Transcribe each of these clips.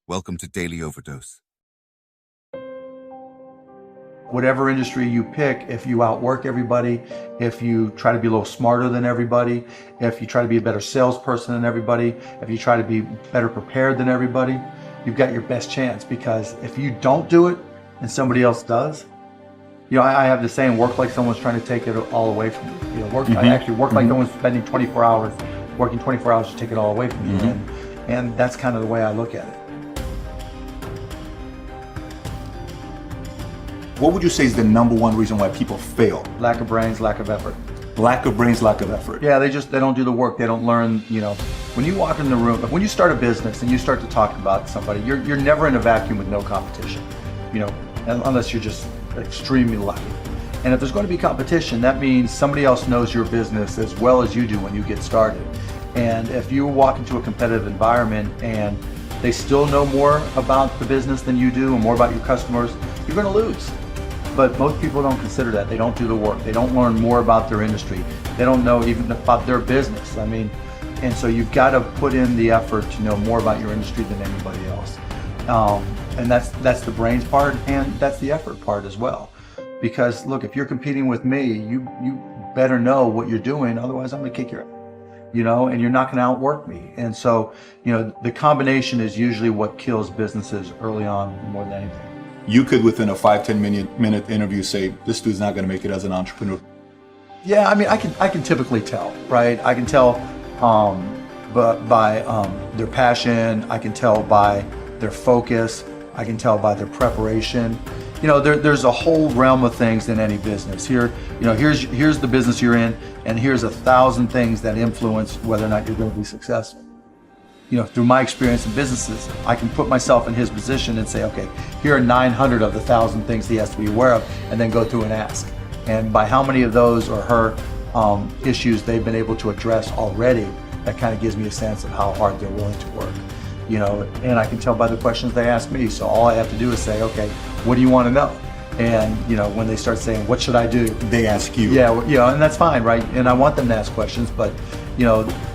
Welcome to Daily Overdose. Whatever industry you pick, if you outwork everybody, if you try to be a little smarter than everybody, if you try to be a better salesperson than everybody, if you try to be better prepared than everybody, you've got your best chance. Because if you don't do it and somebody else does, I have the saying, work like someone's trying to take it all away from you. I actually work like someone's spending 24 hours, working 24 hours to take it all away from you. And that's kind of the way I look at it. What would you say is the number one reason why people fail? Lack of brains, lack of effort. Lack of brains, lack of effort. Yeah, they don't do the work. They don't learn, when you walk in the room, when you start a business and you start to talk about somebody, you're never in a vacuum with no competition, unless you're just extremely lucky. And if there's going to be competition, that means somebody else knows your business as well as you do when you get started. And if you walk into a competitive environment and they still know more about the business than you do and more about your customers, you're going to lose. But most people don't consider that. They don't do the work. They don't learn more about their industry. They don't know even about their business. And so you've got to put in the effort to know more about your industry than anybody else. And that's the brains part, and that's the effort part as well. Because look, if you're competing with me, you better know what you're doing. Otherwise, I'm going to kick your ass. And you're not going to outwork me. And so, the combination is usually what kills businesses early on more than anything. You could, within a 5-10 minute interview, say, this dude's not going to make it as an entrepreneur. Yeah, I can typically tell, right? I can tell by their passion. I can tell by their focus. I can tell by their preparation. There's a whole realm of things in any business. Here's the business you're in, and here's 1,000 things that influence whether or not you're going to be successful. Through my experience in businesses, I can put myself in his position and say, okay, here are 900 of the 1,000 things he has to be aware of, and then go through and ask. And by how many of those or her issues they've been able to address already, that kind of gives me a sense of how hard they're willing to work. And I can tell by the questions they ask me. So all I have to do is say, okay, what do you want to know? And when they start saying, what should I do? They ask you. Yeah, and that's fine, right? And I want them to ask questions, but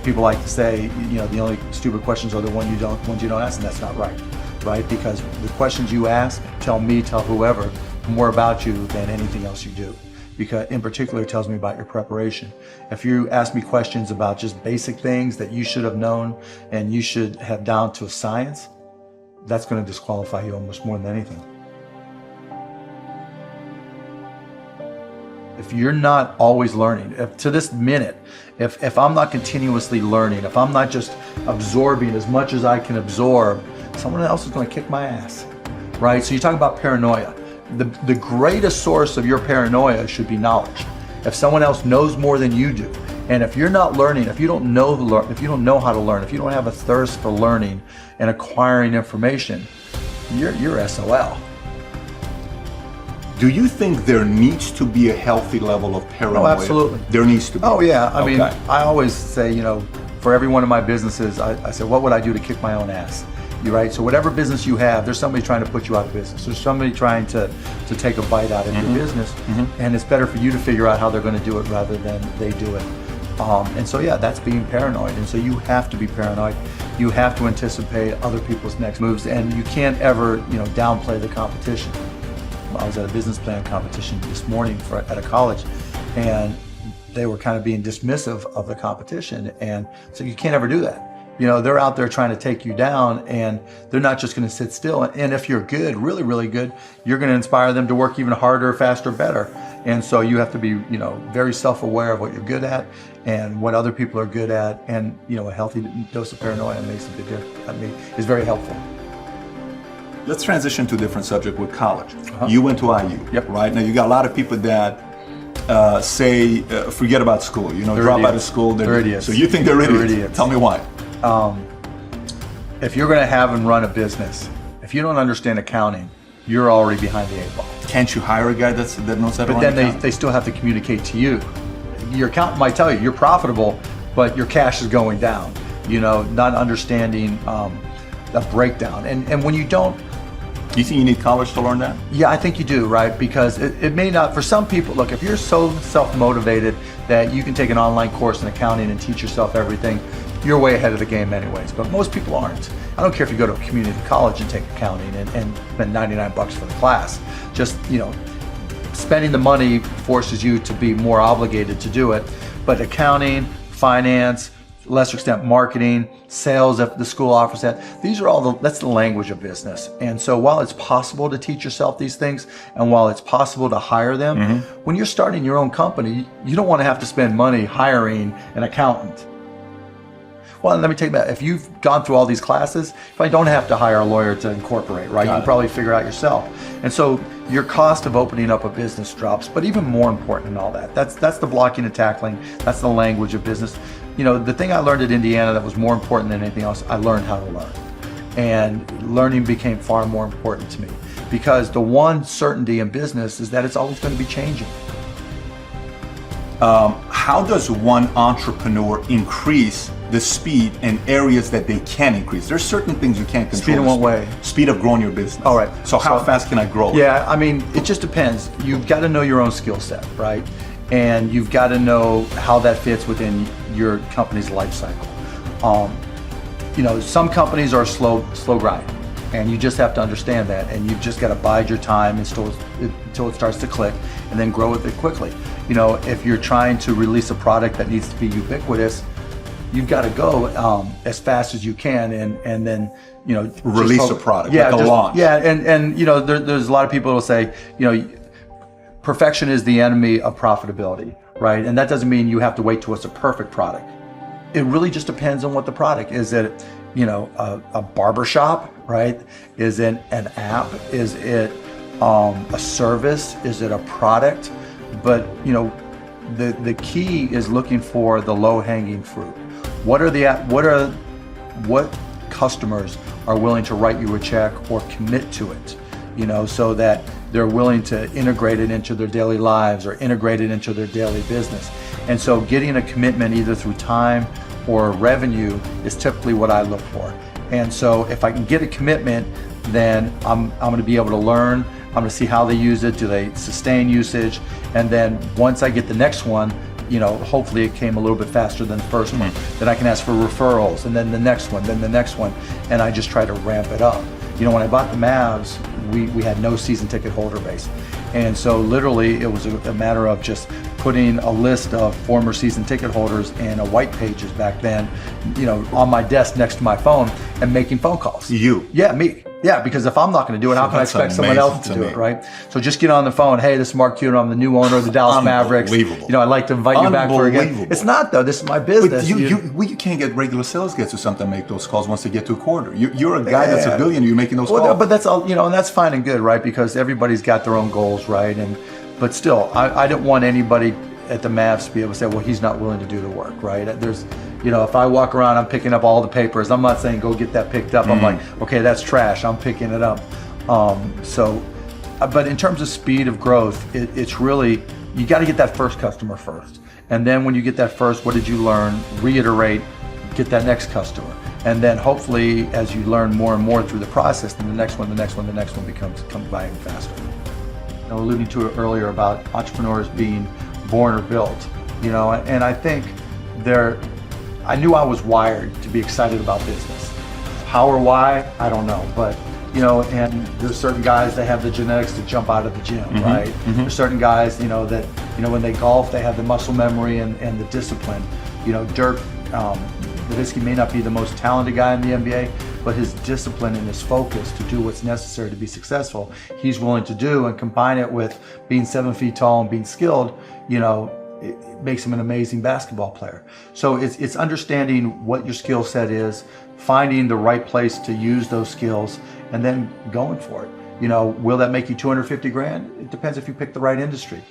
people like to say, the only stupid questions are the ones you don't ask, and that's not right? Because the questions you ask tell whoever more about you than anything else you do. Because in particular, it tells me about your preparation. If you ask me questions about just basic things that you should have known and you should have down to a science, that's going to disqualify you almost more than anything. If you're not always learning, to this minute, if I'm not continuously learning, if I'm not just absorbing as much as I can absorb, someone else is going to kick my ass, right? So you talk about paranoia. The greatest source of your paranoia should be knowledge. If someone else knows more than you do, and if you're not learning, if you don't know how to learn, if you don't have a thirst for learning and acquiring information, you're SOL. Do you think there needs to be a healthy level of paranoia? Oh, absolutely. There needs to be. Oh, yeah. I mean, Okay. I always say, for every one of my businesses, I say, what would I do to kick my own ass? You're right. So whatever business you have, there's somebody trying to put you out of business. There's somebody trying to take a bite out of your business. And it's better for you to figure out how they're going to do it rather than they do it. And so, yeah, that's being paranoid. And so you have to be paranoid. You have to anticipate other people's next moves. And you can't ever, downplay the competition. I was at a business plan competition this morning at a college, and they were kind of being dismissive of the competition. And so you can't ever do that. They're out there trying to take you down, and they're not just going to sit still. And if you're good, really, really good, you're going to inspire them to work even harder, faster, better. And so you have to be, very self-aware of what you're good at and what other people are good at. And, a healthy dose of paranoia makes a big difference. Is very helpful. Let's transition to a different subject with college. You went to IU, right? Now you got a lot of people that say, forget about school, drop out of school. They're idiots. So you think they're idiots? Tell me why. If you're going to have and run a business, if you don't understand accounting, you're already behind the 8 ball. Can't you hire a guy that knows how to run But then accounting? they still have to communicate to you. Your accountant might tell you you're profitable, but your cash is going down. Not understanding a breakdown. And when you don't, Do you think you need college to learn that? yeah, I think you do, right? Because it may not, for some people, look, if you're so self-motivated that you can take an online course in accounting and teach yourself everything, you're way ahead of the game anyways, but most people aren't. I don't care if you go to a community college and take accounting and spend $99 for the class. Just, spending the money forces you to be more obligated to do it. But accounting, finance, lesser extent marketing, sales if the school offers that, these are all that's the language of business. And so while it's possible to teach yourself these things, and while it's possible to hire them, when you're starting your own company, you don't want to have to spend money hiring an accountant. Well, let me take that. If you've gone through all these classes, you probably don't have to hire a lawyer to incorporate, right? You can probably figure out yourself. And so your cost of opening up a business drops. But even more important than all that, that's the blocking and tackling. That's the language of business. The thing I learned at Indiana that was more important than anything else, I learned how to learn. And learning became far more important to me, because the one certainty in business is that it's always going to be changing. How does one entrepreneur increase the speed in areas that they can increase? There's certain things you can't control. Speed in what way? Speed of growing your business. All right. So how fast can I grow? Yeah, it just depends. You've got to know your own skill set, right? And you've got to know how that fits within your company's life cycle. Some companies are slow grind, and you just have to understand that, and you've just got to bide your time until it starts to click, and then grow with it quickly. If you're trying to release a product that needs to be ubiquitous, you've got to go as fast as you can, and then release a product, like a launch. Yeah, and there's a lot of people who will say, perfection is the enemy of profitability, right? And that doesn't mean you have to wait till it's a perfect product. It really just depends on what the product is. It a barbershop, right? Is it an app? Is it a service? Is it a product? But the key is looking for the low-hanging fruit. What customers are willing to write you a check or commit to it, so that they're willing to integrate it into their daily lives or integrate it into their daily business. And so getting a commitment either through time or revenue is typically what I look for. And so if I can get a commitment, then I'm going to be able to learn. I'm going to see how they use it. Do they sustain usage? And then once I get the next one, hopefully it came a little bit faster than the first one. Then I can ask for referrals, and then the next one, and I just try to ramp it up. When I bought the Mavs, we had no season ticket holder base. And so literally it was a matter of just putting a list of former season ticket holders and a white pages back then, on my desk next to my phone, and making phone calls. You? Yeah, me. Yeah, because if I'm not going to do it, how can I expect someone else to do it, right? So just get on the phone. Hey, this is Mark Cuban. I'm the new owner of the Dallas Mavericks. I'd like to invite you back for a game. It's not, though. This is my business. You can't get regular sales guys or something make those calls once they get to a quarter. You're a guy that's a billionaire. You're making those calls. But that's all, and that's fine and good, right? Because everybody's got their own goals, right? But still, I didn't want anybody at the Mavs to be able to say, well, he's not willing to do the work, right? There's, if I walk around, I'm picking up all the papers. I'm not saying go get that picked up. I'm like, okay, that's trash. I'm picking it up. But in terms of speed of growth, it's really, you got to get that first customer first. And then when you get that first, what did you learn? Reiterate, get that next customer. And then hopefully, as you learn more and more through the process, then the next one comes by even faster. Alluding to it earlier about entrepreneurs being born or built, and I think I knew I was wired to be excited about business. How or why, I don't know, but and there's certain guys that have the genetics to jump out of the gym, right? There's certain guys, that when they golf, they have the muscle memory and the discipline. Dirk Nowitzki may not be the most talented guy in the NBA, but his discipline and his focus to do what's necessary to be successful, he's willing to do, and combine it with being 7 feet tall and being skilled, it makes him an amazing basketball player. So it's understanding what your skill set is, finding the right place to use those skills, and then going for it. Will that make you $250,000? It depends if you pick the right industry.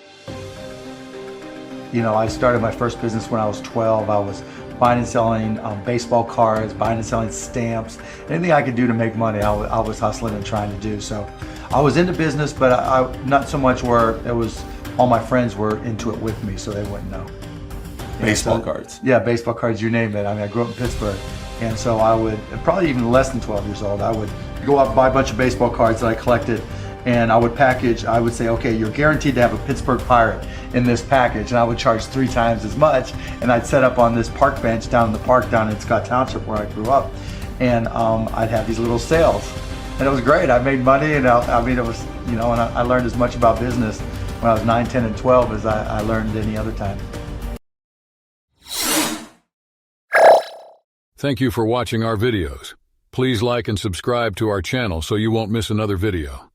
I started my first business when I was 12. I was buying and selling baseball cards, buying and selling stamps, anything I could do to make money, I was hustling and trying to do. So I was into business, but I not so much where it was all my friends were into it with me, so they wouldn't know. Baseball cards. Yeah, baseball cards, you name it. I grew up in Pittsburgh, and so I would, probably even less than 12 years old, I would go out and buy a bunch of baseball cards that I collected, and I would package, I would say, okay, you're guaranteed to have a Pittsburgh Pirate in this package, and I would charge 3 times as much, and I'd set up on this park bench down in the park down in Scott Township where I grew up, and I'd have these little sales, and it was great. I made money, and I mean, it was, you know, and I learned as much about business when I was 9, 10, and 12 as I learned any other time. Thank you for watching our videos. Please like and subscribe to our channel so you won't miss another video.